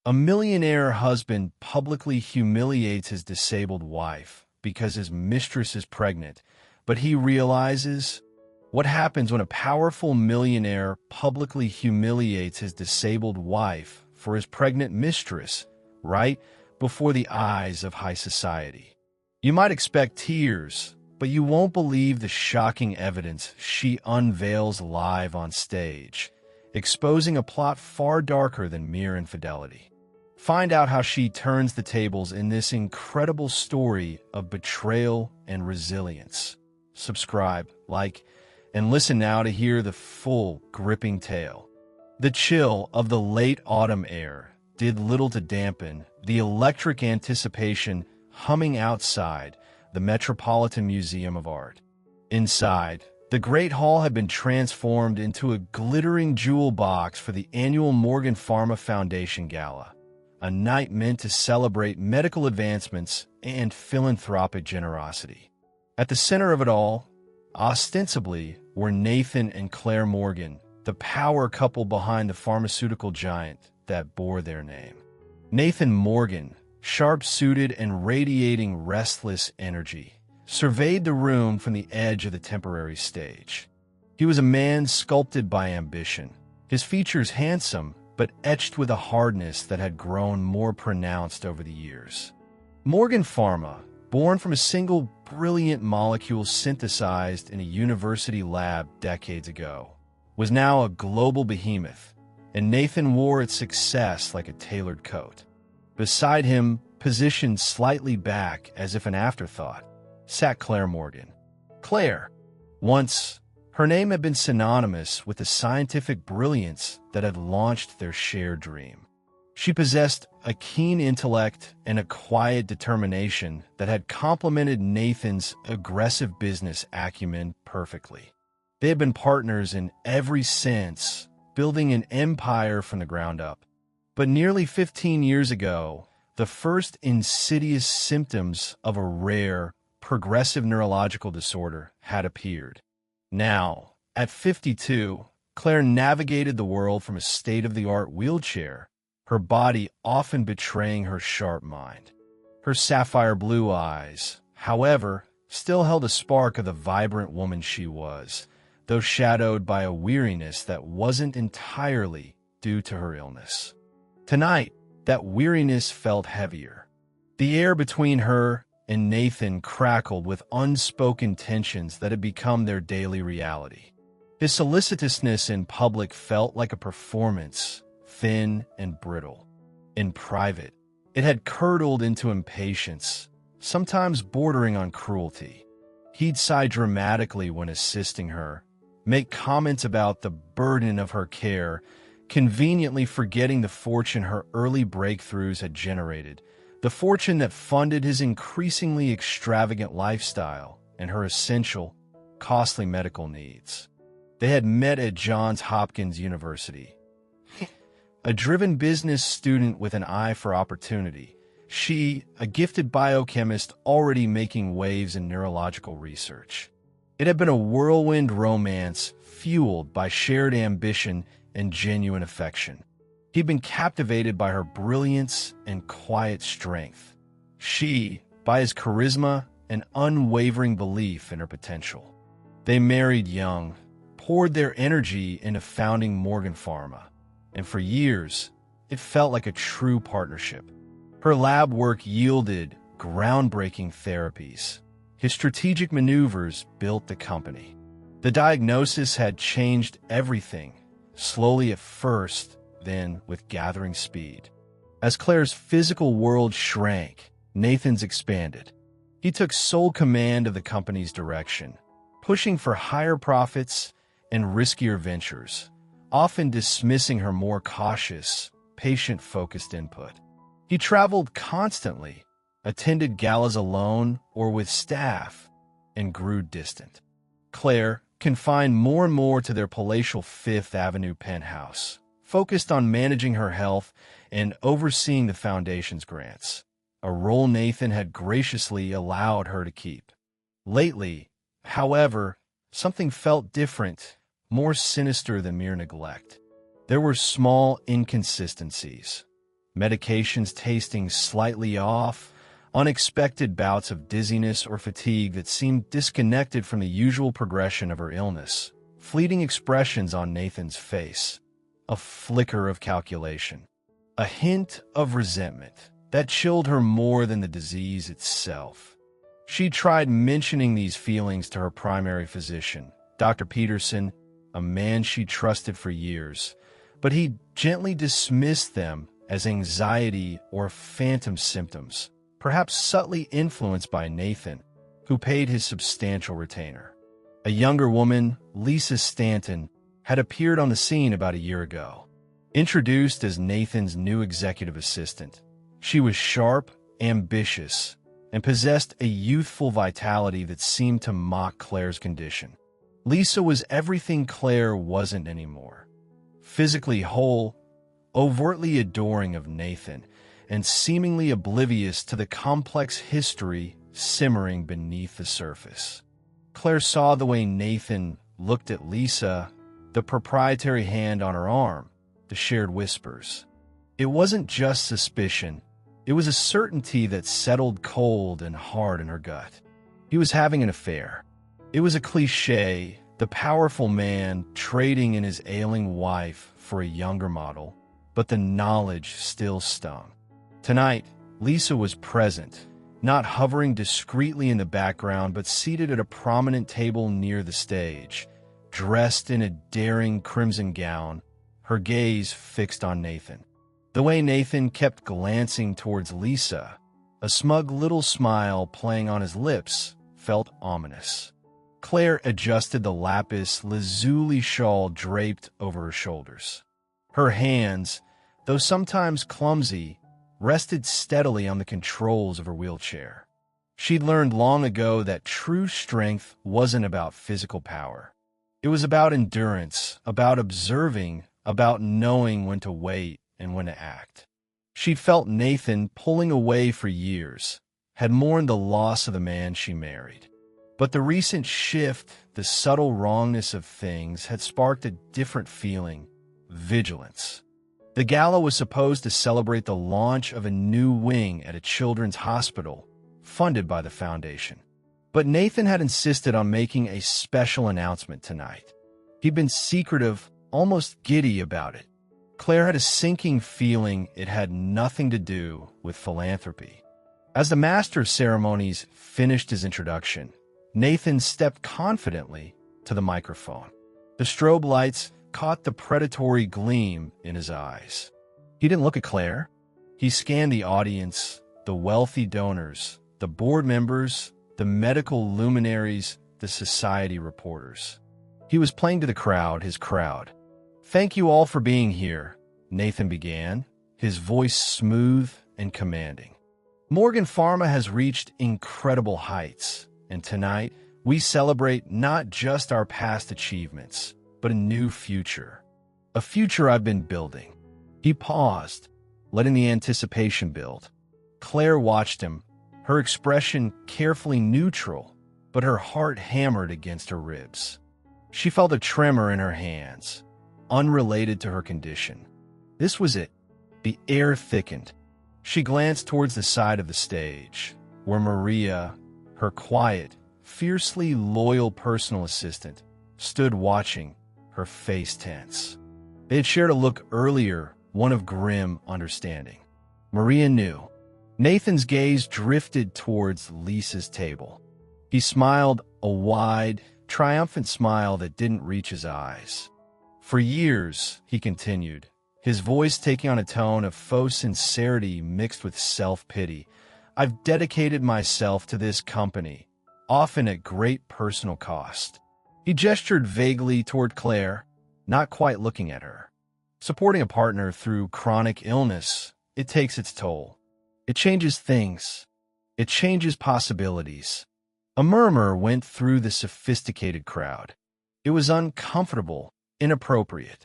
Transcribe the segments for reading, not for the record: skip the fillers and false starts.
A millionaire husband publicly humiliates his disabled wife because his mistress is pregnant, but he realizes what happens when a powerful millionaire publicly humiliates his disabled wife for his pregnant mistress, right before the eyes of high society. You might expect tears, but you won't believe the shocking evidence she unveils live on stage, exposing a plot far darker than mere infidelity. Find out how she turns the tables in this incredible story of betrayal and resilience. Subscribe, like, and listen now to hear the full, gripping tale. The chill of the late autumn air did little to dampen the electric anticipation humming outside the Metropolitan Museum of Art. Inside, the Great Hall had been transformed into a glittering jewel box for the annual Morgan Pharma Foundation Gala, a night meant to celebrate medical advancements and philanthropic generosity. At the center of it all, ostensibly, were Nathan and Claire Morgan, the power couple behind the pharmaceutical giant that bore their name. Nathan Morgan, sharp-suited and radiating restless energy, surveyed the room from the edge of the temporary stage. He was a man sculpted by ambition, his features handsome but etched with a hardness that had grown more pronounced over the years. Morgan Pharma, born from a single brilliant molecule synthesized in a university lab decades ago, was now a global behemoth, and Nathan wore its success like a tailored coat. Beside him, positioned slightly back as if an afterthought, sat Claire Morgan. Claire, once, her name had been synonymous with the scientific brilliance that had launched their shared dream. She possessed a keen intellect and a quiet determination that had complemented Nathan's aggressive business acumen perfectly. They had been partners in every sense, building an empire from the ground up. But nearly 15 years ago, the first insidious symptoms of a rare, progressive neurological disorder had appeared. Now, at 52, Claire navigated the world from a state-of-the-art wheelchair, her body often betraying her sharp mind. Her sapphire blue eyes, however, still held a spark of the vibrant woman she was, though shadowed by a weariness that wasn't entirely due to her illness. Tonight, that weariness felt heavier. The air between her and Nathan crackled with unspoken tensions that had become their daily reality. His solicitousness in public felt like a performance, thin and brittle. In private, it had curdled into impatience, sometimes bordering on cruelty. He'd sigh dramatically when assisting her, make comments about the burden of her care, conveniently forgetting the fortune her early breakthroughs had generated, the fortune that funded his increasingly extravagant lifestyle and her essential, costly medical needs. They had met at Johns Hopkins University. A driven business student with an eye for opportunity, she, a gifted biochemist already making waves in neurological research. It had been a whirlwind romance fueled by shared ambition and genuine affection. He'd been captivated by her brilliance and quiet strength. She, by his charisma and unwavering belief in her potential. They married young, poured their energy into founding Morgan Pharma, and for years, it felt like a true partnership. Her lab work yielded groundbreaking therapies. His strategic maneuvers built the company. The diagnosis had changed everything, slowly at first, then with gathering speed. As Claire's physical world shrank, Nathan's expanded. He took sole command of the company's direction, pushing for higher profits and riskier ventures, often dismissing her more cautious, patient-focused input. He traveled constantly, attended galas alone or with staff, and grew distant. Claire, confined more and more to their palatial Fifth Avenue penthouse, focused on managing her health and overseeing the foundation's grants, a role Nathan had graciously allowed her to keep. Lately, however, something felt different, more sinister than mere neglect. There were small inconsistencies. medications tasting slightly off, unexpected bouts of dizziness or fatigue that seemed disconnected from the usual progression of her illness, fleeting expressions on Nathan's face, a flicker of calculation, a hint of resentment that chilled her more than the disease itself. She tried mentioning these feelings to her primary physician, Dr. Peterson, a man she trusted for years, but he gently dismissed them as anxiety or phantom symptoms, perhaps subtly influenced by Nathan, who paid his substantial retainer. A younger woman, Lisa Stanton, had appeared on the scene about a year ago. Introduced as Nathan's new executive assistant, she was sharp, ambitious, and possessed a youthful vitality that seemed to mock Claire's condition. Lisa was everything Claire wasn't anymore. Physically whole, overtly adoring of Nathan, and seemingly oblivious to the complex history simmering beneath the surface. Claire saw the way Nathan looked at Lisa, the proprietary hand on her arm, the shared whispers. It wasn't just suspicion. It was a certainty that settled cold and hard in her gut. He was having an affair. It was a cliché, the powerful man trading in his ailing wife for a younger model, but the knowledge still stung. Tonight, Lisa was present, not hovering discreetly in the background, but seated at a prominent table near the stage, dressed in a daring crimson gown, her gaze fixed on Nathan. The way Nathan kept glancing towards Lisa, a smug little smile playing on his lips, felt ominous. Claire adjusted the lapis lazuli shawl draped over her shoulders. Her hands, though sometimes clumsy, rested steadily on the controls of her wheelchair. She'd learned long ago that true strength wasn't about physical power. It was about endurance, about observing, about knowing when to wait and when to act. She'd felt Nathan pulling away for years, had mourned the loss of the man she married. But the recent shift, the subtle wrongness of things, had sparked a different feeling, vigilance. The gala was supposed to celebrate the launch of a new wing at a children's hospital, funded by the foundation. But Nathan had insisted on making a special announcement tonight. He'd been secretive, almost giddy about it. Claire had a sinking feeling it had nothing to do with philanthropy. As the master of ceremonies finished his introduction, Nathan stepped confidently to the microphone. The strobe lights caught the predatory gleam in his eyes. He didn't look at Claire. He scanned the audience, the wealthy donors, the board members, the medical luminaries, the society reporters. He was playing to the crowd, his crowd. "Thank you all for being here," Nathan began, his voice smooth and commanding. "Morgan Pharma has reached incredible heights, and tonight we celebrate not just our past achievements, but a new future. A future I've been building." He paused, letting the anticipation build. Claire watched him, her expression carefully neutral, but her heart hammered against her ribs. She felt a tremor in her hands, unrelated to her condition. This was it. The air thickened. She glanced towards the side of the stage, where Maria, her quiet, fiercely loyal personal assistant, stood watching, her face tense. They had shared a look earlier, one of grim understanding. Maria knew. Nathan's gaze drifted towards Lisa's table. He smiled, a wide, triumphant smile that didn't reach his eyes. "For years," he continued, his voice taking on a tone of faux sincerity mixed with self-pity, "I've dedicated myself to this company, often at great personal cost." He gestured vaguely toward Claire, not quite looking at her. Supporting a partner through chronic illness, it takes its toll. It changes things. It changes possibilities. A murmur went through the sophisticated crowd. It was uncomfortable, inappropriate.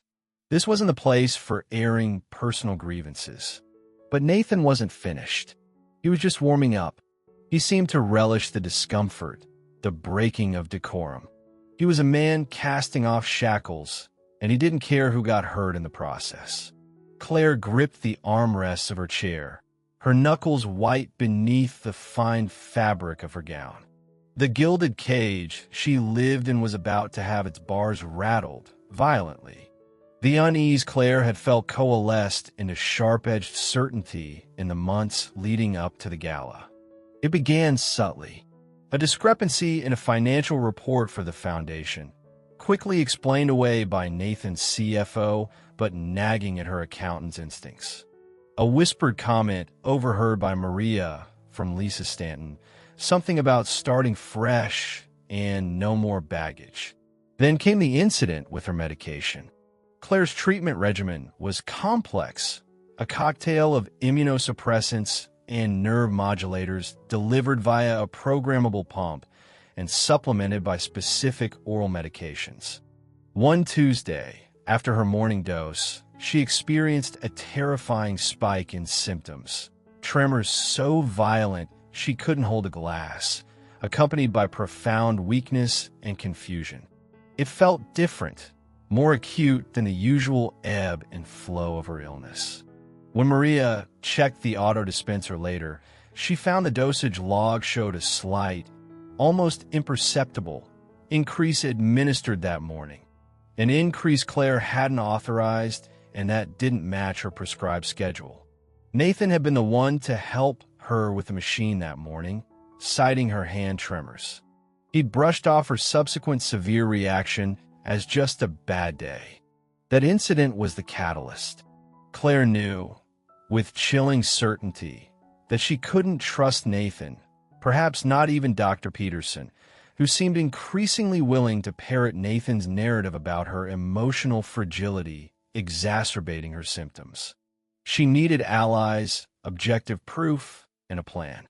This wasn't the place for airing personal grievances. But Nathan wasn't finished. He was just warming up. He seemed to relish the discomfort, the breaking of decorum. He was a man casting off shackles, and he didn't care who got hurt in the process. Claire gripped the armrests of her chair, her knuckles white beneath the fine fabric of her gown. The gilded cage she lived in was about to have its bars rattled violently. The unease Claire had felt coalesced into sharp-edged certainty in the months leading up to the gala. It began subtly. A discrepancy in a financial report for the foundation, quickly explained away by Nathan's CFO, but nagging at her accountant's instincts. A whispered comment overheard by Maria from Lisa Stanton, something about starting fresh and no more baggage. Then came the incident with her medication. Claire's treatment regimen was complex, a cocktail of immunosuppressants and nerve modulators delivered via a programmable pump and supplemented by specific oral medications. One Tuesday, after her morning dose, she experienced a terrifying spike in symptoms, tremors so violent she couldn't hold a glass, accompanied by profound weakness and confusion. It felt different, more acute than the usual ebb and flow of her illness. When Maria checked the auto-dispenser later, she found the dosage log showed a slight, almost imperceptible, increase administered that morning. An increase Claire hadn't authorized, and that didn't match her prescribed schedule. Nathan had been the one to help her with the machine that morning, citing her hand tremors. He'd brushed off her subsequent severe reaction as just a bad day. That incident was the catalyst. Claire knew, with chilling certainty, that she couldn't trust Nathan, perhaps not even Dr. Peterson, who seemed increasingly willing to parrot Nathan's narrative about her emotional fragility, exacerbating her symptoms. She needed allies, objective proof, and a plan.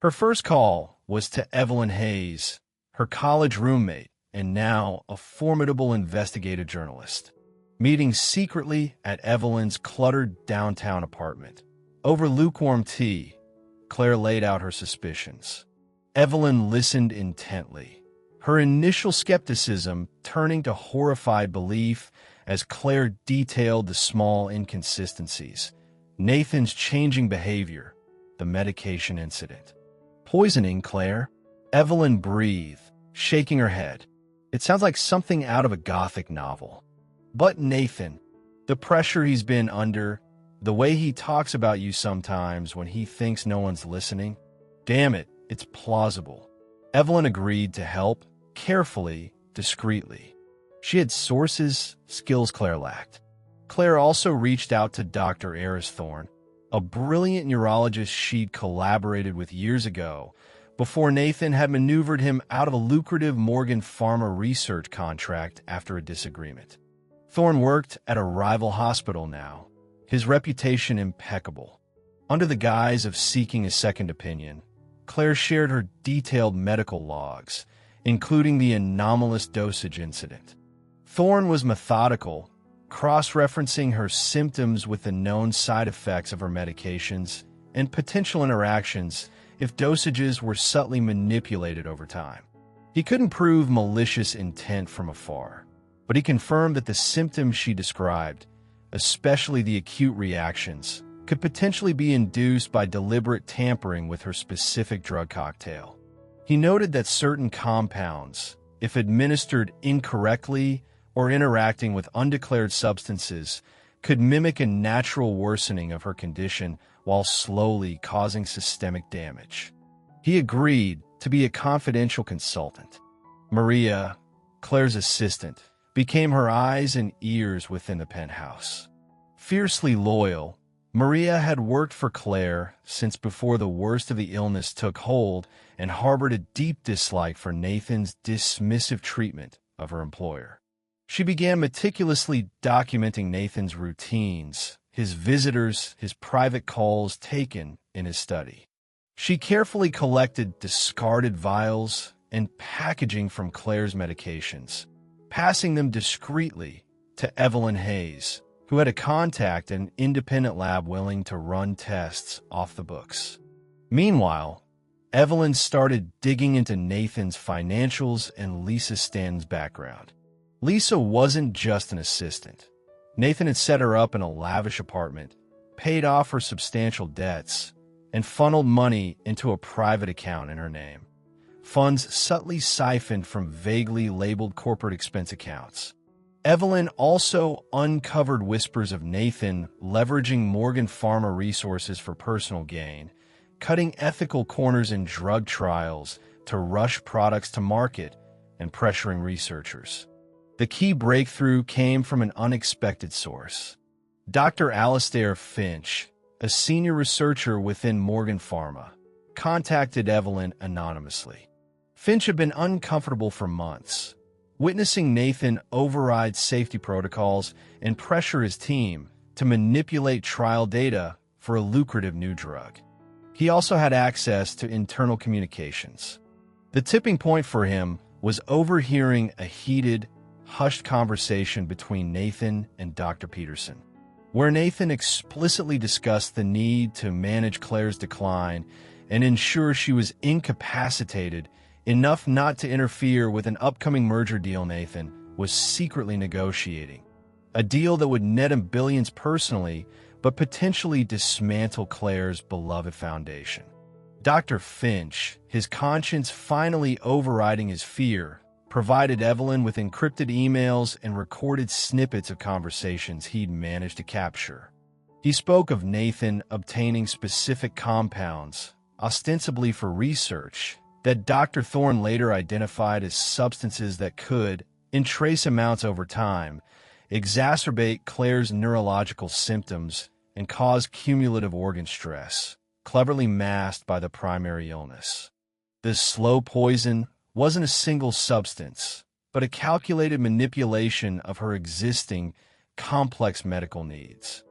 Her first call was to Evelyn Hayes, her college roommate, and now a formidable investigative journalist. Meeting secretly at Evelyn's cluttered downtown apartment. Over lukewarm tea, Claire laid out her suspicions. Evelyn listened intently, her initial skepticism turning to horrified belief as Claire detailed the small inconsistencies, Nathan's changing behavior, the medication incident. Poisoning, Claire? Evelyn breathed, shaking her head. It sounds like something out of a Gothic novel. But Nathan, the pressure he's been under, the way he talks about you sometimes when he thinks no one's listening, damn it, it's plausible. Evelyn agreed to help, carefully, discreetly. She had sources, skills Claire lacked. Claire also reached out to Dr. Eris Thorne, a brilliant neurologist she'd collaborated with years ago, before Nathan had maneuvered him out of a lucrative Morgan Pharma research contract after a disagreement. Thorne worked at a rival hospital now, his reputation impeccable. Under the guise of seeking a second opinion, Claire shared her detailed medical logs, including the anomalous dosage incident. Thorne was methodical, cross-referencing her symptoms with the known side effects of her medications and potential interactions if dosages were subtly manipulated over time. He couldn't prove malicious intent from afar, but he confirmed that the symptoms she described, especially the acute reactions, could potentially be induced by deliberate tampering with her specific drug cocktail. He noted that certain compounds, if administered incorrectly or interacting with undeclared substances, could mimic a natural worsening of her condition while slowly causing systemic damage. He agreed to be a confidential consultant. Maria, Claire's assistant, became her eyes and ears within the penthouse. Fiercely loyal, Maria had worked for Claire since before the worst of the illness took hold and harbored a deep dislike for Nathan's dismissive treatment of her employer. She began meticulously documenting Nathan's routines, his visitors, his private calls taken in his study. She carefully collected discarded vials and packaging from Claire's medications, passing them discreetly to Evelyn Hayes, who had a contact at an independent lab willing to run tests off the books. Meanwhile, Evelyn started digging into Nathan's financials and Lisa Stanton's background. Lisa wasn't just an assistant. Nathan had set her up in a lavish apartment, paid off her substantial debts, and funneled money into a private account in her name. Funds subtly siphoned from vaguely labeled corporate expense accounts. Evelyn also uncovered whispers of Nathan leveraging Morgan Pharma resources for personal gain, cutting ethical corners in drug trials to rush products to market, and pressuring researchers. The key breakthrough came from an unexpected source. Dr. Alastair Finch, a senior researcher within Morgan Pharma, contacted Evelyn anonymously. Finch had been uncomfortable for months, witnessing Nathan override safety protocols and pressure his team to manipulate trial data for a lucrative new drug. He also had access to internal communications. The tipping point for him was overhearing a heated, hushed conversation between Nathan and Dr. Peterson, where Nathan explicitly discussed the need to manage Claire's decline and ensure she was incapacitated enough not to interfere with an upcoming merger deal Nathan was secretly negotiating, a deal that would net him billions personally, but potentially dismantle Claire's beloved foundation. Dr. Finch, his conscience finally overriding his fear, provided Evelyn with encrypted emails and recorded snippets of conversations he'd managed to capture. He spoke of Nathan obtaining specific compounds, ostensibly for research, that Dr. Thorne later identified as substances that could, in trace amounts over time, exacerbate Claire's neurological symptoms and cause cumulative organ stress, cleverly masked by the primary illness. This slow poison wasn't a single substance, but a calculated manipulation of her existing, complex medical needs.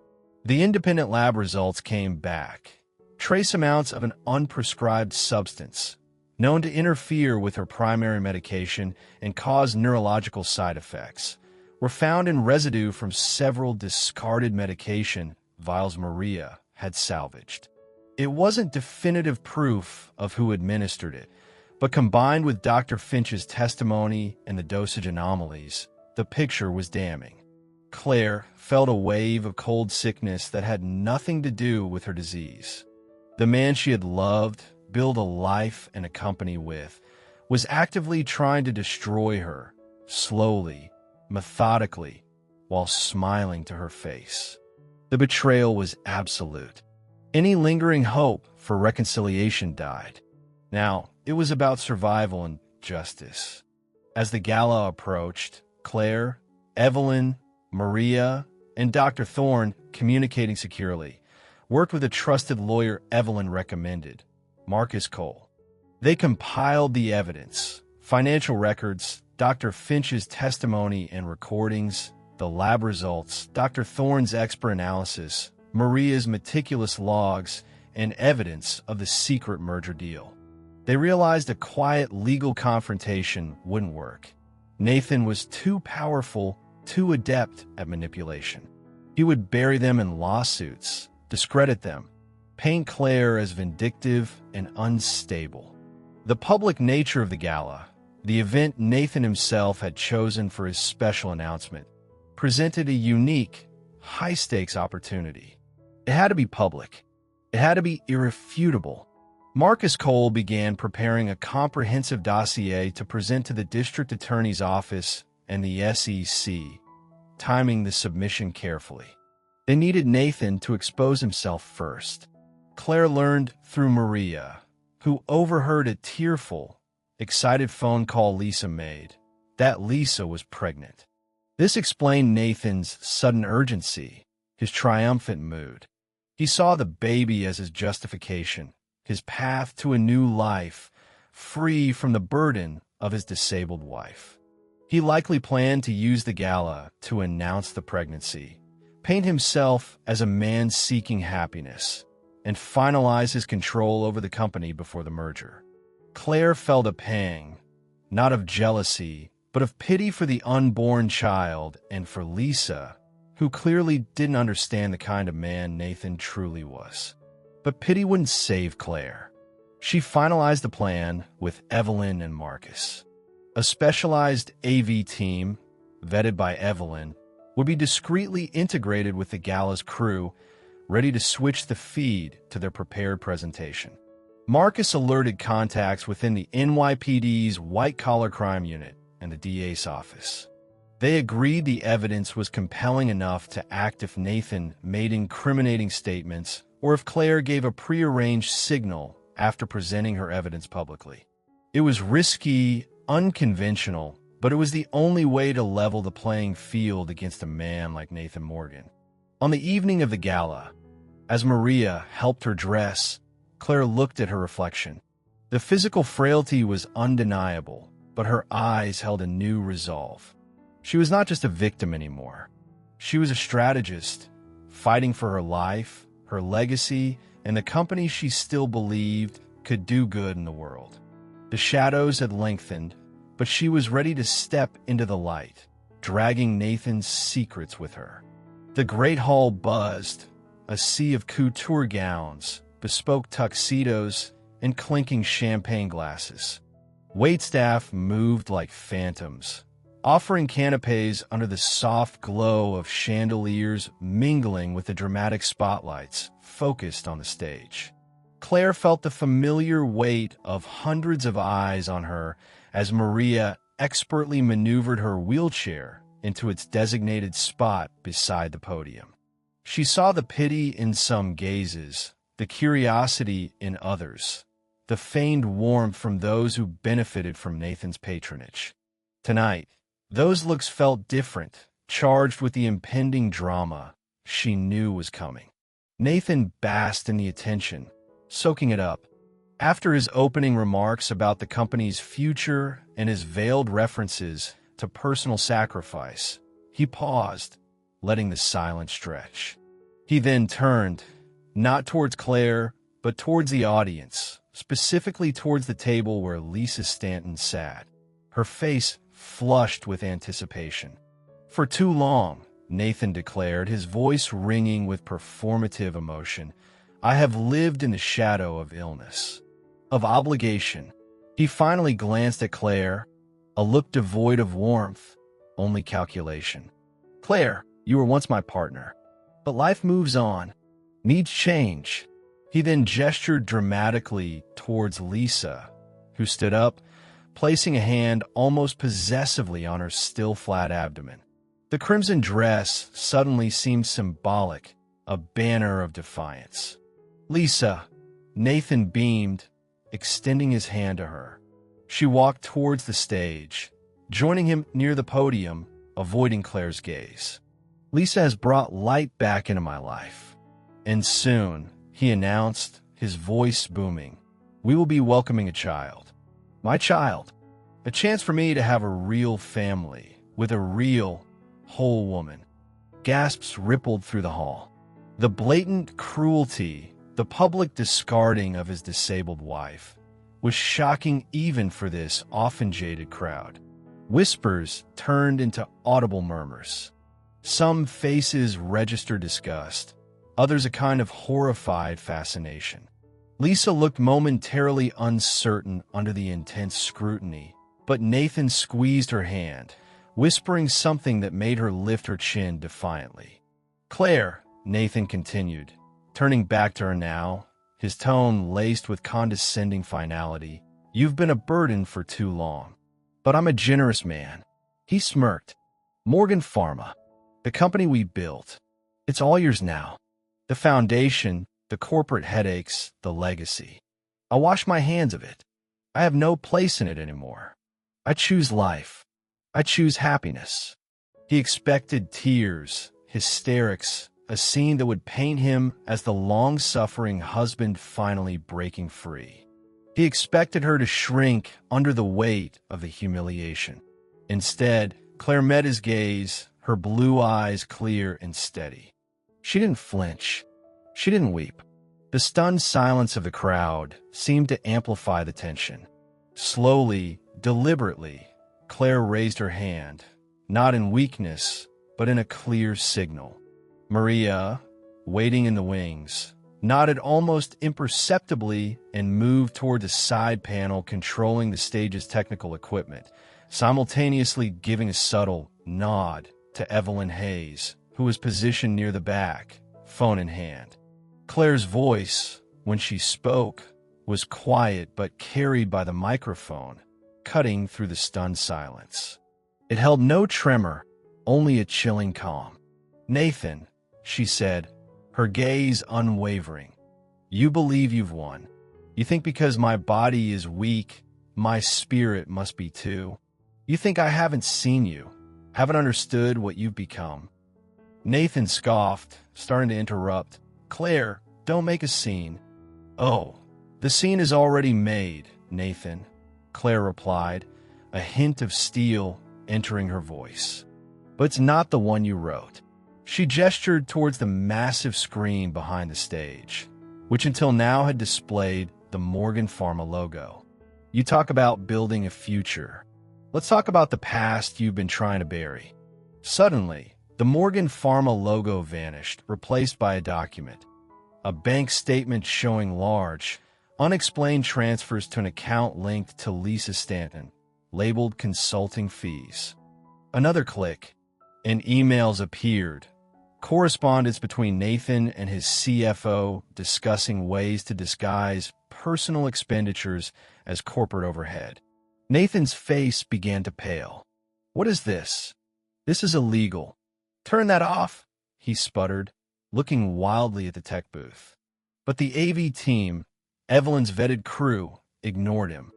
The independent lab results came back. Trace amounts of an unprescribed substance, known to interfere with her primary medication and cause neurological side effects, were found in residue from several discarded medication vials Maria had salvaged. It wasn't definitive proof of who administered it, but combined with Dr. Finch's testimony and the dosage anomalies, the picture was damning. Claire felt a wave of cold sickness that had nothing to do with her disease. The man she had loved, built a life and a company with, was actively trying to destroy her, slowly, methodically, while smiling to her face. The betrayal was absolute. Any lingering hope for reconciliation died. Now, it was about survival and justice. As the gala approached, Claire, Evelyn, Maria, and Dr. Thorne, communicating securely, worked with a trusted lawyer Evelyn recommended, Marcus Cole. They compiled the evidence, financial records, Dr. Finch's testimony and recordings, the lab results, Dr. Thorne's expert analysis, Maria's meticulous logs, and evidence of the secret merger deal. They realized a quiet legal confrontation wouldn't work. Nathan was too powerful, too adept at manipulation. He would bury them in lawsuits, discredit them, paint Claire as vindictive and unstable. The public nature of the gala, the event Nathan himself had chosen for his special announcement, presented a unique, high-stakes opportunity. It had to be public. It had to be irrefutable. Marcus Cole began preparing a comprehensive dossier to present to the district attorney's office and the SEC, timing the submission carefully. They needed Nathan to expose himself first. Claire learned through Maria, who overheard a tearful, excited phone call Lisa made, that Lisa was pregnant. This explained Nathan's sudden urgency, his triumphant mood. He saw the baby as his justification, his path to a new life, free from the burden of his disabled wife. He likely planned to use the gala to announce the pregnancy, paint himself as a man seeking happiness, and finalize his control over the company before the merger. Claire felt a pang, not of jealousy, but of pity for the unborn child and for Lisa, who clearly didn't understand the kind of man Nathan truly was. But pity wouldn't save Claire. She finalized the plan with Evelyn and Marcus. A specialized AV team, vetted by Evelyn, would be discreetly integrated with the gala's crew, ready to switch the feed to their prepared presentation. Marcus alerted contacts within the NYPD's white-collar crime unit and the DA's office. They agreed the evidence was compelling enough to act if Nathan made incriminating statements or if Claire gave a prearranged signal after presenting her evidence publicly. It was risky, unconventional, but it was the only way to level the playing field against a man like Nathan Morgan. On the evening of the gala, as Maria helped her dress, Claire looked at her reflection. The physical frailty was undeniable, but her eyes held a new resolve. She was not just a victim anymore. She was a strategist, fighting for her life, her legacy, and the company she still believed could do good in the world. The shadows had lengthened, but she was ready to step into the light, dragging Nathan's secrets with her. The great hall buzzed, a sea of couture gowns, bespoke tuxedos, and clinking champagne glasses. Waitstaff moved like phantoms, offering canapes under the soft glow of chandeliers mingling with the dramatic spotlights focused on the stage. Claire felt the familiar weight of hundreds of eyes on her as Maria expertly maneuvered her wheelchair into its designated spot beside the podium. She saw the pity in some gazes, the curiosity in others, the feigned warmth from those who benefited from Nathan's patronage. Tonight, those looks felt different, charged with the impending drama she knew was coming. Nathan basked in the attention, soaking it up. After his opening remarks about the company's future and his veiled references to personal sacrifice, he paused, letting the silence stretch. He then turned, not towards Claire, but towards the audience, specifically towards the table where Lisa Stanton sat, her face flushed with anticipation. "For too long," Nathan declared, his voice ringing with performative emotion, "I have lived in the shadow of illness, of obligation." He finally glanced at Claire, a look devoid of warmth, only calculation. "Claire, you were once my partner, but life moves on, needs change." He then gestured dramatically towards Lisa, who stood up, placing a hand almost possessively on her still flat abdomen. The crimson dress suddenly seemed symbolic, a banner of defiance. "Lisa," Nathan beamed, extending his hand to her. She walked towards the stage, joining him near the podium, avoiding Claire's gaze. "Lisa has brought light back into my life. And soon," he announced, his voice booming, "we will be welcoming a child. My child. A chance for me to have a real family with a real, whole woman." Gasps rippled through the hall. The blatant cruelty, the public discarding of his disabled wife, was shocking even for this often jaded crowd. Whispers turned into audible murmurs. Some faces registered disgust, others a kind of horrified fascination. Lisa looked momentarily uncertain under the intense scrutiny, but Nathan squeezed her hand, whispering something that made her lift her chin defiantly. "Claire," Nathan continued, turning back to her now, his tone laced with condescending finality, "you've been a burden for too long. But I'm a generous man." He smirked. "Morgan Pharma, the company we built, it's all yours now. The foundation, the corporate headaches, the legacy. I wash my hands of it. I have no place in it anymore. I choose life. I choose happiness." He expected tears, hysterics, a scene that would paint him as the long-suffering husband finally breaking free. He expected her to shrink under the weight of the humiliation. Instead, Claire met his gaze, her blue eyes clear and steady. She didn't flinch. She didn't weep. The stunned silence of the crowd seemed to amplify the tension. Slowly, deliberately, Claire raised her hand, not in weakness, but in a clear signal. Maria, waiting in the wings, nodded almost imperceptibly and moved toward the side panel controlling the stage's technical equipment, simultaneously giving a subtle nod to Evelyn Hayes, who was positioned near the back, phone in hand. Claire's voice, when she spoke, was quiet but carried by the microphone, cutting through the stunned silence. It held no tremor, only a chilling calm. "Nathan," she said, her gaze unwavering, "you believe you've won. You think because my body is weak, my spirit must be too. You think I haven't seen you, haven't understood what you've become." Nathan scoffed, starting to interrupt. "Claire, don't make a scene." "Oh, the scene is already made, Nathan," Claire replied, a hint of steel entering her voice. "But it's not the one you wrote." She gestured towards the massive screen behind the stage, which until now had displayed the Morgan Pharma logo. "You talk about building a future. Let's talk about the past you've been trying to bury." Suddenly, the Morgan Pharma logo vanished, replaced by a document. A bank statement showing large, unexplained transfers to an account linked to Lisa Stanton, labeled consulting fees. Another click, and emails appeared. Correspondence between Nathan and his CFO discussing ways to disguise personal expenditures as corporate overhead. Nathan's face began to pale. "What is this? This is illegal. Turn that off," he sputtered, looking wildly at the tech booth. But the AV team, Evelyn's vetted crew, ignored him.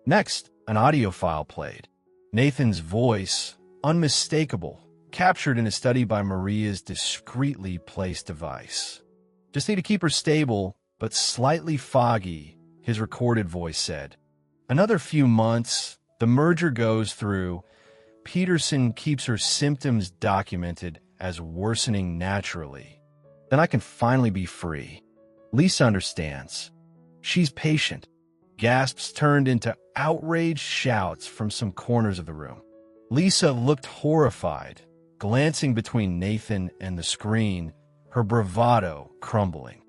Next, an audio file played. Nathan's voice, unmistakable, captured in a study by Maria's discreetly placed device. "Just need to keep her stable, but slightly foggy," his recorded voice said. "Another few months, the merger goes through. Peterson keeps her symptoms documented as worsening naturally. Then I can finally be free. Lisa understands. She's patient." Gasps turned into outraged shouts from some corners of the room. Lisa looked horrified, glancing between Nathan and the screen, her bravado crumbling.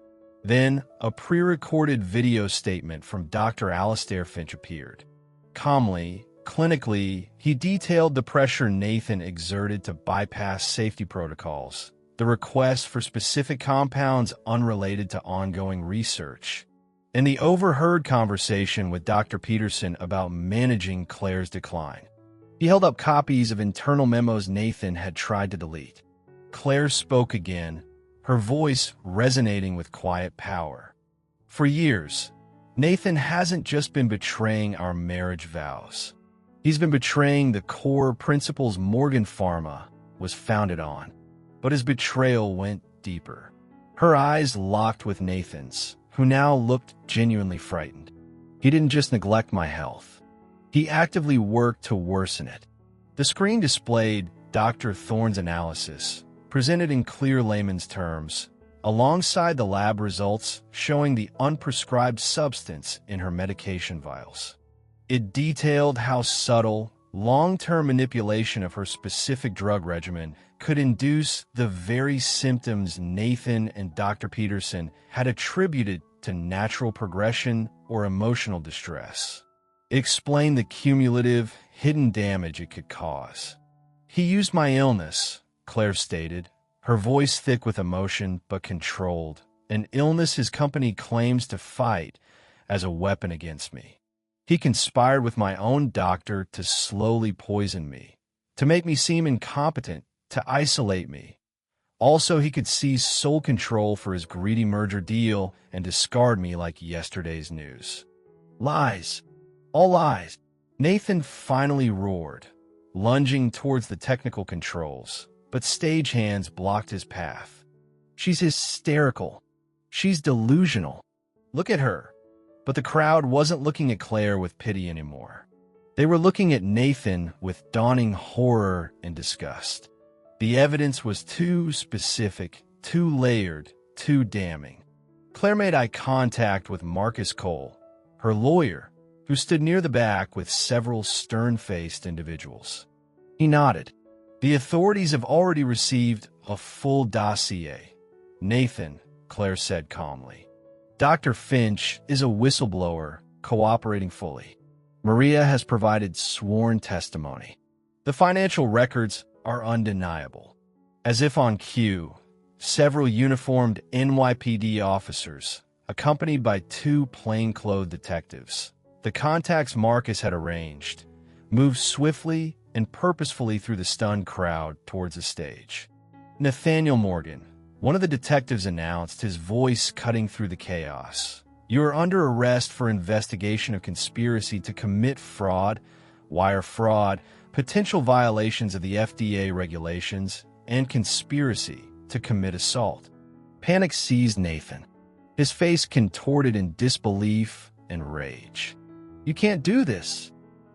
Then, a pre-recorded video statement from Dr. Alistair Finch appeared. Calmly, clinically, he detailed the pressure Nathan exerted to bypass safety protocols, the request for specific compounds unrelated to ongoing research, and the overheard conversation with Dr. Peterson about managing Claire's decline. He held up copies of internal memos Nathan had tried to delete. Claire spoke again, her voice resonating with quiet power. "For years, Nathan hasn't just been betraying our marriage vows. He's been betraying the core principles Morgan Pharma was founded on. But his betrayal went deeper." Her eyes locked with Nathan's, who now looked genuinely frightened. "He didn't just neglect my health. He actively worked to worsen it." The screen displayed Dr. Thorne's analysis, presented in clear layman's terms, alongside the lab results showing the unprescribed substance in her medication vials. It detailed how subtle, long-term manipulation of her specific drug regimen could induce the very symptoms Nathan and Dr. Peterson had attributed to natural progression or emotional distress. It explained the cumulative, hidden damage it could cause. "He used my illness," Claire stated, her voice thick with emotion but controlled, "an illness his company claims to fight, as a weapon against me. He conspired with my own doctor to slowly poison me, to make me seem incompetent, to isolate me. Also, he could seize sole control for his greedy merger deal and discard me like yesterday's news. Lies. All lies." Nathan finally roared, lunging towards the technical controls, but stagehands blocked his path. "She's hysterical. She's delusional. Look at her." But the crowd wasn't looking at Claire with pity anymore. They were looking at Nathan with dawning horror and disgust. The evidence was too specific, too layered, too damning. Claire made eye contact with Marcus Cole, her lawyer, who stood near the back with several stern-faced individuals. He nodded. "The authorities have already received a full dossier." "Nathan," Claire said calmly. "Dr. Finch is a whistleblower, cooperating fully. Maria has provided sworn testimony. The financial records, are undeniable. As if on cue, several uniformed NYPD officers, accompanied by two plainclothes detectives, the contacts Marcus had arranged, moved swiftly and purposefully through the stunned crowd towards the stage. Nathaniel Morgan, one of the detectives, announced, his voice cutting through the chaos. "You are under arrest for investigation of conspiracy to commit fraud, wire fraud, potential violations of the FDA regulations, and conspiracy to commit assault." Panic seized Nathan, his face contorted in disbelief and rage. "You can't do this.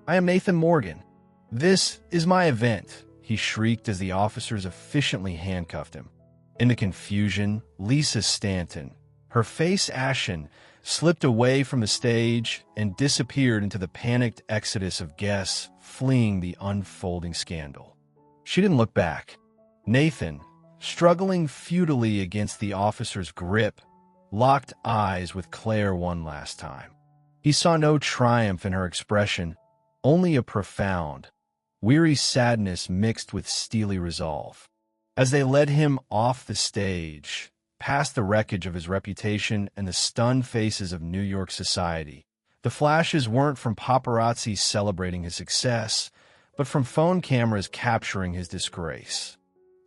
I am Nathan Morgan. This is my event," he shrieked as the officers efficiently handcuffed him. In the confusion, Lisa Stanton, her face ashen, slipped away from the stage and disappeared into the panicked exodus of guests fleeing the unfolding scandal. She didn't look back. Nathan, struggling futilely against the officer's grip, locked eyes with Claire one last time. He saw no triumph in her expression, only a profound, weary sadness mixed with steely resolve. As they led him off the stage, past the wreckage of his reputation and the stunned faces of New York society, the flashes weren't from paparazzi celebrating his success, but from phone cameras capturing his disgrace.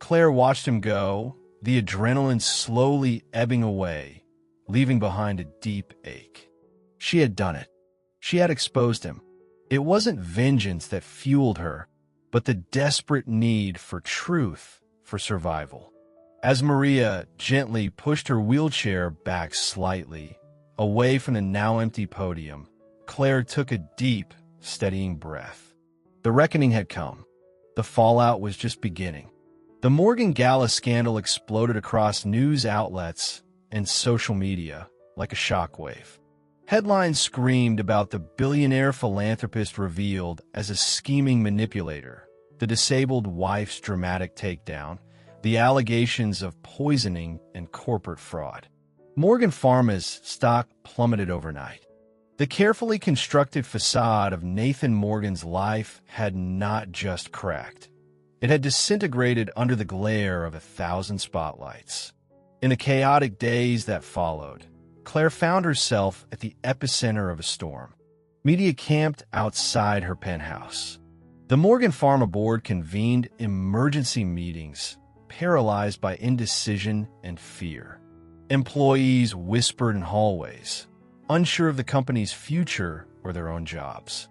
Claire watched him go, the adrenaline slowly ebbing away, leaving behind a deep ache. She had done it. She had exposed him. It wasn't vengeance that fueled her, but the desperate need for truth, for survival. As Maria gently pushed her wheelchair back slightly, away from the now empty podium, Claire took a deep, steadying breath. The reckoning had come. The fallout was just beginning. The Morgan Gala scandal exploded across news outlets and social media like a shockwave. Headlines screamed about the billionaire philanthropist revealed as a scheming manipulator, the disabled wife's dramatic takedown, the allegations of poisoning and corporate fraud. Morgan Pharma's stock plummeted overnight. The carefully constructed facade of Nathan Morgan's life had not just cracked. It had disintegrated under the glare of 1,000 spotlights. In the chaotic days that followed, Claire found herself at the epicenter of a storm. Media camped outside her penthouse. The Morgan Pharma board convened emergency meetings, paralyzed by indecision and fear. Employees whispered in hallways, unsure of the company's future or their own jobs.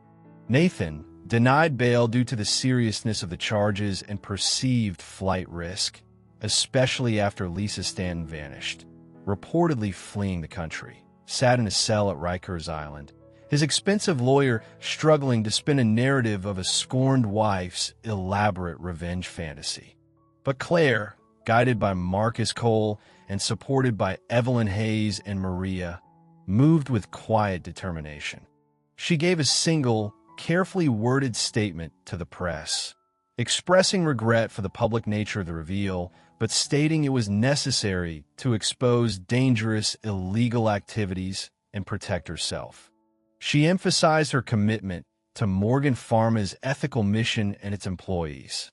Nathan, denied bail due to the seriousness of the charges and perceived flight risk, especially after Lisa Stanton vanished, reportedly fleeing the country, sat in a cell at Rikers Island, his expensive lawyer struggling to spin a narrative of a scorned wife's elaborate revenge fantasy. But Claire, guided by Marcus Cole and supported by Evelyn Hayes and Maria, moved with quiet determination. She gave a single, carefully worded statement to the press, expressing regret for the public nature of the reveal, but stating it was necessary to expose dangerous, illegal activities and protect herself. She emphasized her commitment to Morgan Pharma's ethical mission and its employees.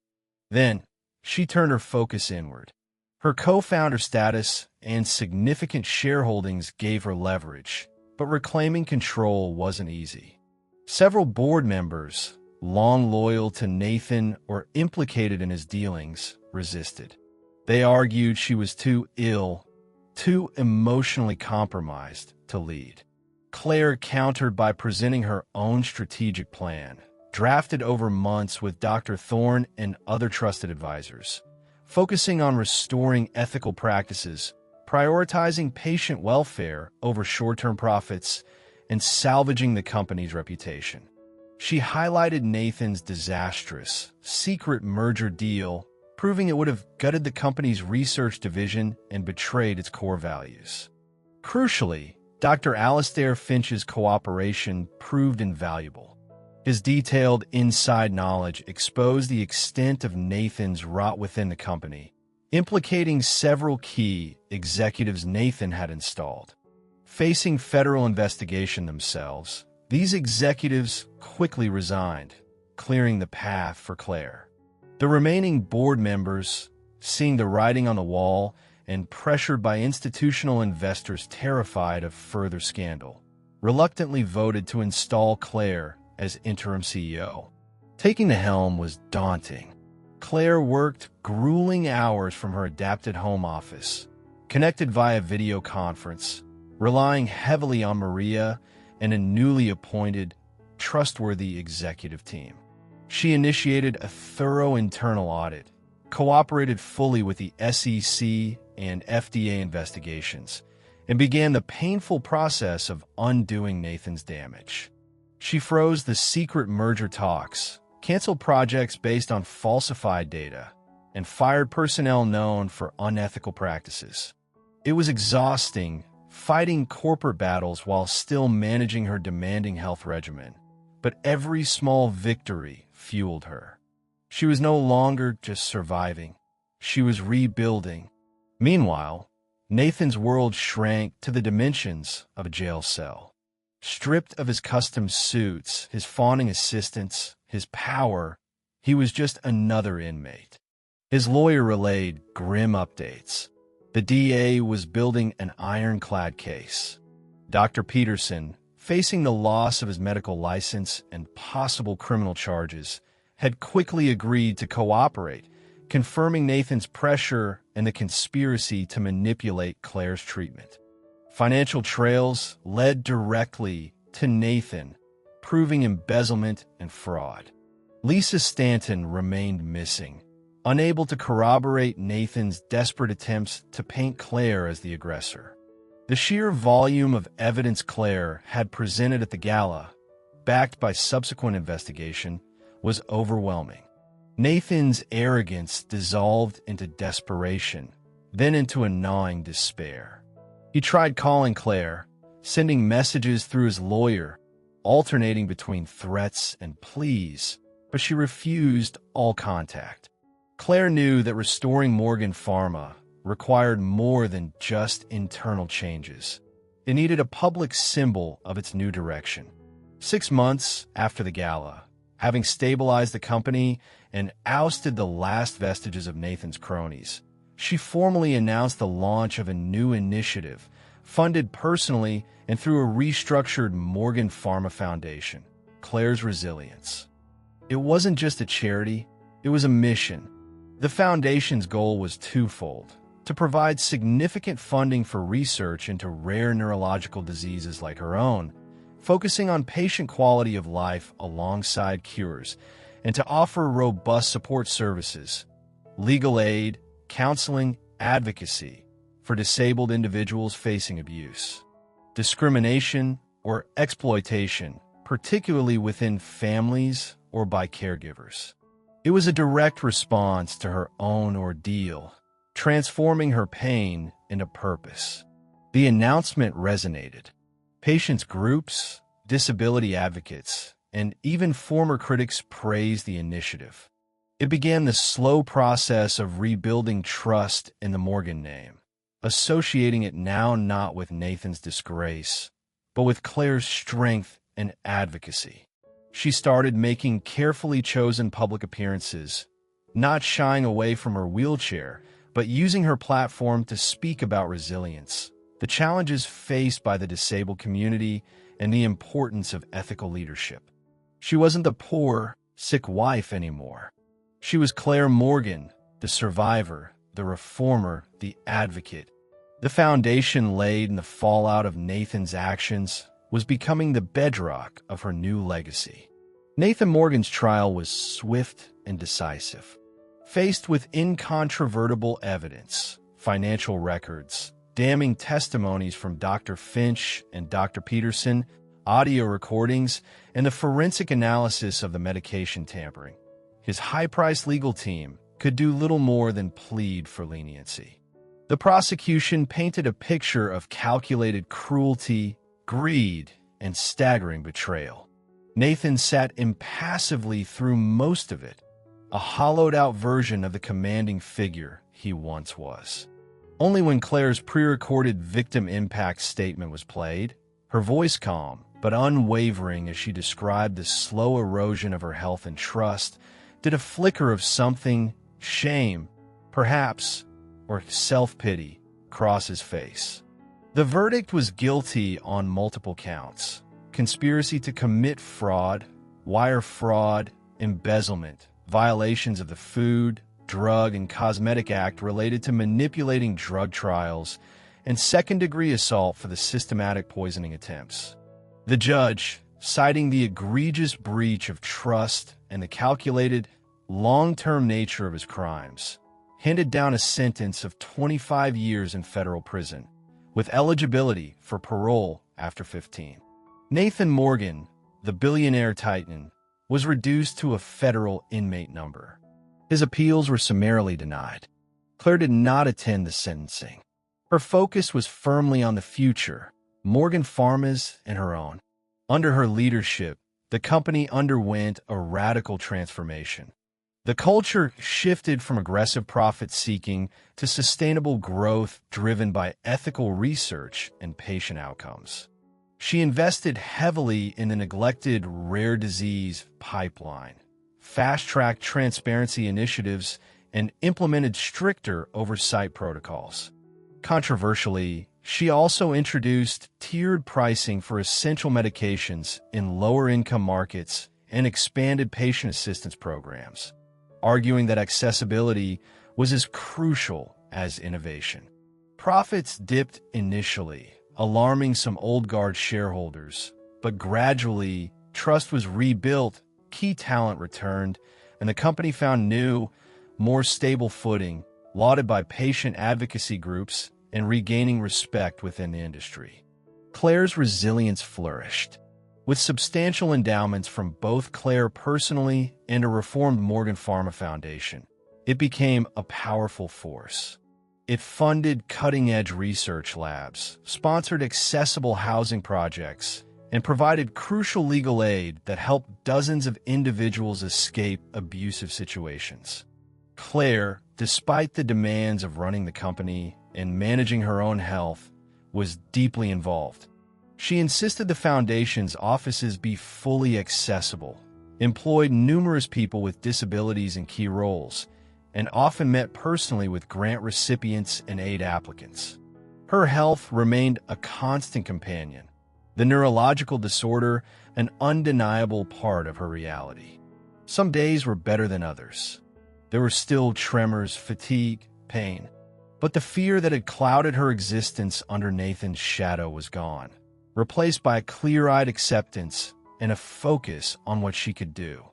Then, she turned her focus inward. Her co-founder status and significant shareholdings gave her leverage, but reclaiming control wasn't easy. Several board members, long loyal to Nathan or implicated in his dealings, resisted. They argued she was too ill, too emotionally compromised to lead. Claire countered by presenting her own strategic plan, drafted over months with Dr. Thorne and other trusted advisors, focusing on restoring ethical practices, prioritizing patient welfare over short-term profits, and salvaging the company's reputation. She highlighted Nathan's disastrous, secret merger deal, proving it would have gutted the company's research division and betrayed its core values. Crucially, Dr. Alastair Finch's cooperation proved invaluable. His detailed inside knowledge exposed the extent of Nathan's rot within the company, implicating several key executives Nathan had installed. Facing federal investigation themselves, these executives quickly resigned, clearing the path for Claire. The remaining board members, seeing the writing on the wall and pressured by institutional investors terrified of further scandal, reluctantly voted to install Claire as interim CEO. Taking the helm was daunting. Claire worked grueling hours from her adapted home office, connected via video conference, relying heavily on Maria and a newly appointed, trustworthy executive team. She initiated a thorough internal audit, cooperated fully with the SEC and FDA investigations, and began the painful process of undoing Nathan's damage. She froze the secret merger talks, canceled projects based on falsified data, and fired personnel known for unethical practices. It was exhausting, fighting corporate battles while still managing her demanding health regimen, but every small victory fueled her. She was no longer just surviving. She was rebuilding. Meanwhile, Nathan's world shrank to the dimensions of a jail cell. Stripped of his custom suits, his fawning assistants, his power, he was just another inmate. His lawyer relayed grim updates. The DA was building an ironclad case. Dr. Peterson, facing the loss of his medical license and possible criminal charges, had quickly agreed to cooperate, confirming Nathan's pressure and the conspiracy to manipulate Claire's treatment. Financial trails led directly to Nathan, proving embezzlement and fraud. Lisa Stanton remained missing, unable to corroborate Nathan's desperate attempts to paint Claire as the aggressor. The sheer volume of evidence Claire had presented at the gala, backed by subsequent investigation, was overwhelming. Nathan's arrogance dissolved into desperation, then into a gnawing despair. He tried calling Claire, sending messages through his lawyer, alternating between threats and pleas, but she refused all contact. Claire knew that restoring Morgan Pharma required more than just internal changes. It needed a public symbol of its new direction. 6 months after the gala, having stabilized the company and ousted the last vestiges of Nathan's cronies, she formally announced the launch of a new initiative, funded personally and through a restructured Morgan Pharma Foundation, Claire's Resilience. It wasn't just a charity, it was a mission. The foundation's goal was twofold: to provide significant funding for research into rare neurological diseases like her own, focusing on patient quality of life alongside cures, and to offer robust support services, legal aid, counseling, advocacy for disabled individuals facing abuse, discrimination, or exploitation, particularly within families or by caregivers. It was a direct response to her own ordeal, transforming her pain into purpose. The announcement resonated. Patients' groups, disability advocates, and even former critics praised the initiative. It began the slow process of rebuilding trust in the Morgan name, associating it now not with Nathan's disgrace, but with Claire's strength and advocacy. She started making carefully chosen public appearances, not shying away from her wheelchair, but using her platform to speak about resilience, the challenges faced by the disabled community, and the importance of ethical leadership. She wasn't the poor, sick wife anymore. She was Claire Morgan, the survivor, the reformer, the advocate. The foundation laid in the fallout of Nathan's actions was becoming the bedrock of her new legacy. Nathan Morgan's trial was swift and decisive. Faced with incontrovertible evidence, financial records, damning testimonies from Dr. Finch and Dr. Peterson, audio recordings, and the forensic analysis of the medication tampering, his high-priced legal team could do little more than plead for leniency. The prosecution painted a picture of calculated cruelty, greed, and staggering betrayal. Nathan sat impassively through most of it, a hollowed-out version of the commanding figure he once was. Only when Claire's pre-recorded victim impact statement was played, her voice calm but unwavering as she described the slow erosion of her health and trust, did a flicker of something, shame, perhaps, or self-pity, cross his face. The verdict was guilty on multiple counts: conspiracy to commit fraud, wire fraud, embezzlement, violations of the Food, Drug, and Cosmetic Act related to manipulating drug trials, and second-degree assault for the systematic poisoning attempts. The judge, citing the egregious breach of trust and the calculated, long-term nature of his crimes, handed down a sentence of 25 years in federal prison, with eligibility for parole after 15. Nathan Morgan, the billionaire titan, was reduced to a federal inmate number. His appeals were summarily denied. Claire did not attend the sentencing. Her focus was firmly on the future, Morgan Pharma's and her own. Under her leadership, the company underwent a radical transformation. The culture shifted from aggressive profit-seeking to sustainable growth driven by ethical research and patient outcomes. She invested heavily in the neglected rare disease pipeline, fast-tracked transparency initiatives, and implemented stricter oversight protocols. Controversially, she also introduced tiered pricing for essential medications in lower-income markets and expanded patient assistance programs, arguing that accessibility was as crucial as innovation. Profits dipped initially, alarming some old-guard shareholders, but gradually, trust was rebuilt, key talent returned, and the company found new, more stable footing, lauded by patient advocacy groups and regaining respect within the industry. Claire's resilience flourished. With substantial endowments from both Claire personally and a reformed Morgan Pharma Foundation, it became a powerful force. It funded cutting-edge research labs, sponsored accessible housing projects, and provided crucial legal aid that helped dozens of individuals escape abusive situations. Claire, despite the demands of running the company and managing her own health, was deeply involved. She insisted the foundation's offices be fully accessible, employed numerous people with disabilities in key roles, and often met personally with grant recipients and aid applicants. Her health remained a constant companion, the neurological disorder an undeniable part of her reality. Some days were better than others. There were still tremors, fatigue, pain, but the fear that had clouded her existence under Nathan's shadow was gone, replaced by a clear-eyed acceptance and a focus on what she could do.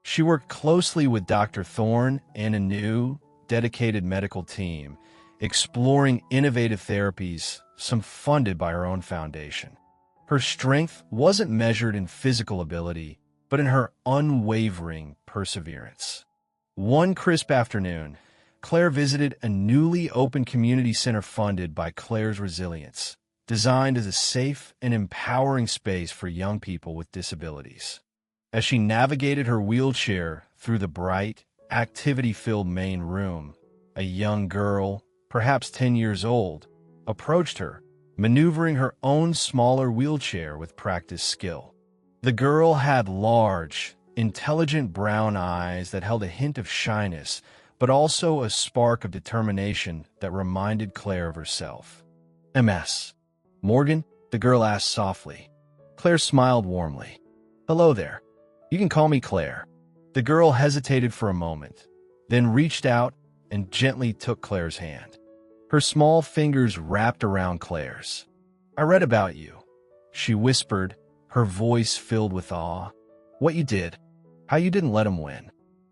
She worked closely with Dr. Thorne and a new, dedicated medical team, exploring innovative therapies, some funded by her own foundation. Her strength wasn't measured in physical ability, but in her unwavering perseverance. One crisp afternoon, Claire visited a newly opened community center funded by Claire's Resilience, designed as a safe and empowering space for young people with disabilities. As she navigated her wheelchair through the bright, activity-filled main room, a young girl, perhaps 10 years old, approached her, maneuvering her own smaller wheelchair with practiced skill. The girl had large, intelligent brown eyes that held a hint of shyness, but also a spark of determination that reminded Claire of herself. "MS. Morgan?" the girl asked softly. Claire smiled warmly. "Hello there. You can call me Claire." The girl hesitated for a moment, then reached out and gently took Claire's hand. Her small fingers wrapped around Claire's. "I read about you," she whispered, her voice filled with awe. "What you did, how you didn't let him win,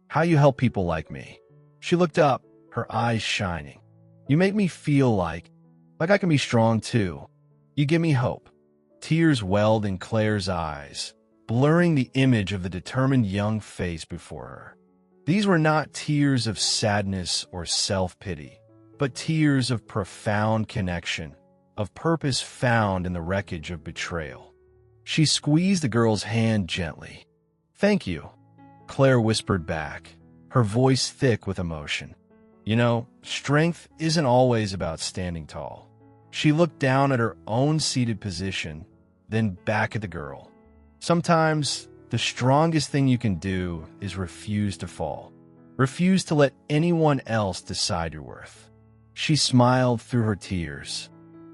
how you help people like me." She looked up, her eyes shining. "You make me feel like I can be strong too. You give me hope." Tears welled in Claire's eyes, blurring the image of the determined young face before her. These were not tears of sadness or self-pity, but tears of profound connection, of purpose found in the wreckage of betrayal. She squeezed the girl's hand gently. "Thank you," Claire whispered back, her voice thick with emotion. "You know, strength isn't always about standing tall." She looked down at her own seated position, then back at the girl. "Sometimes the strongest thing you can do is refuse to fall. Refuse to let anyone else decide your worth. She smiled through her tears.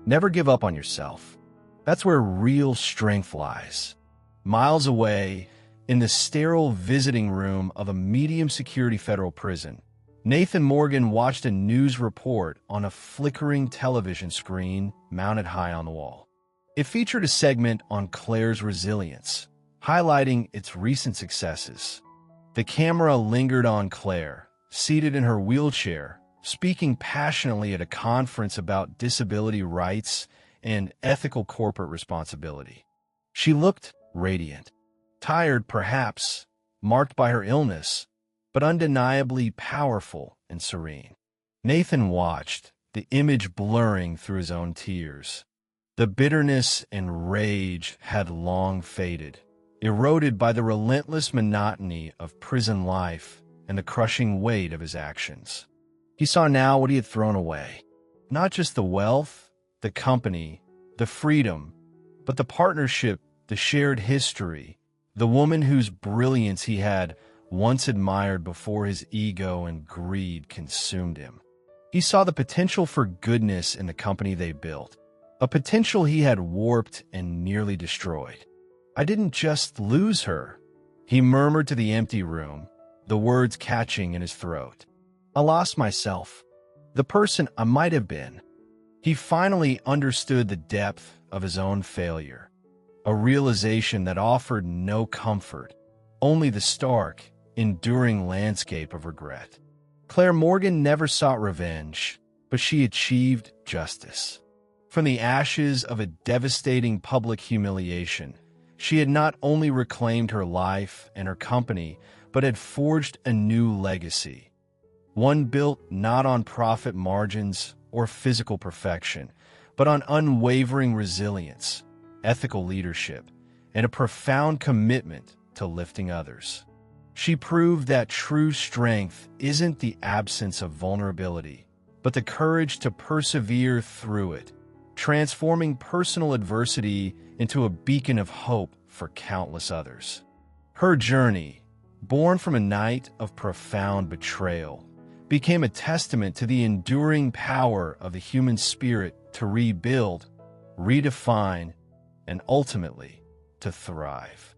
Never give up on yourself. That's where real strength lies. Miles away, in the sterile visiting room of a medium-security federal prison, Nathan Morgan watched a news report on a flickering television screen mounted high on the wall. It featured a segment on Claire's resilience, highlighting its recent successes. The camera lingered on Claire, seated in her wheelchair, speaking passionately at a conference about disability rights and ethical corporate responsibility. She looked radiant, tired perhaps, marked by her illness, but undeniably powerful and serene. Nathan watched, the image blurring through his own tears. The bitterness and rage had long faded, eroded by the relentless monotony of prison life and the crushing weight of his actions. He saw now what he had thrown away. Not just the wealth, the company, the freedom, but the partnership, the shared history, the woman whose brilliance he had once admired before his ego and greed consumed him. He saw the potential for goodness in the company they built, a potential he had warped and nearly destroyed. "I didn't just lose her," he murmured to the empty room, the words catching in his throat. "I lost myself, the person I might have been." He finally understood the depth of his own failure, a realization that offered no comfort, only the stark, enduring landscape of regret. Claire Morgan never sought revenge, but she achieved justice. From the ashes of a devastating public humiliation, she had not only reclaimed her life and her company, but had forged a new legacy. One built not on profit margins or physical perfection, but on unwavering resilience, ethical leadership, and a profound commitment to lifting others. She proved that true strength isn't the absence of vulnerability, but the courage to persevere through it, transforming personal adversity into a beacon of hope for countless others. Her journey, born from a night of profound betrayal, became a testament to the enduring power of the human spirit to rebuild, redefine, and ultimately to thrive.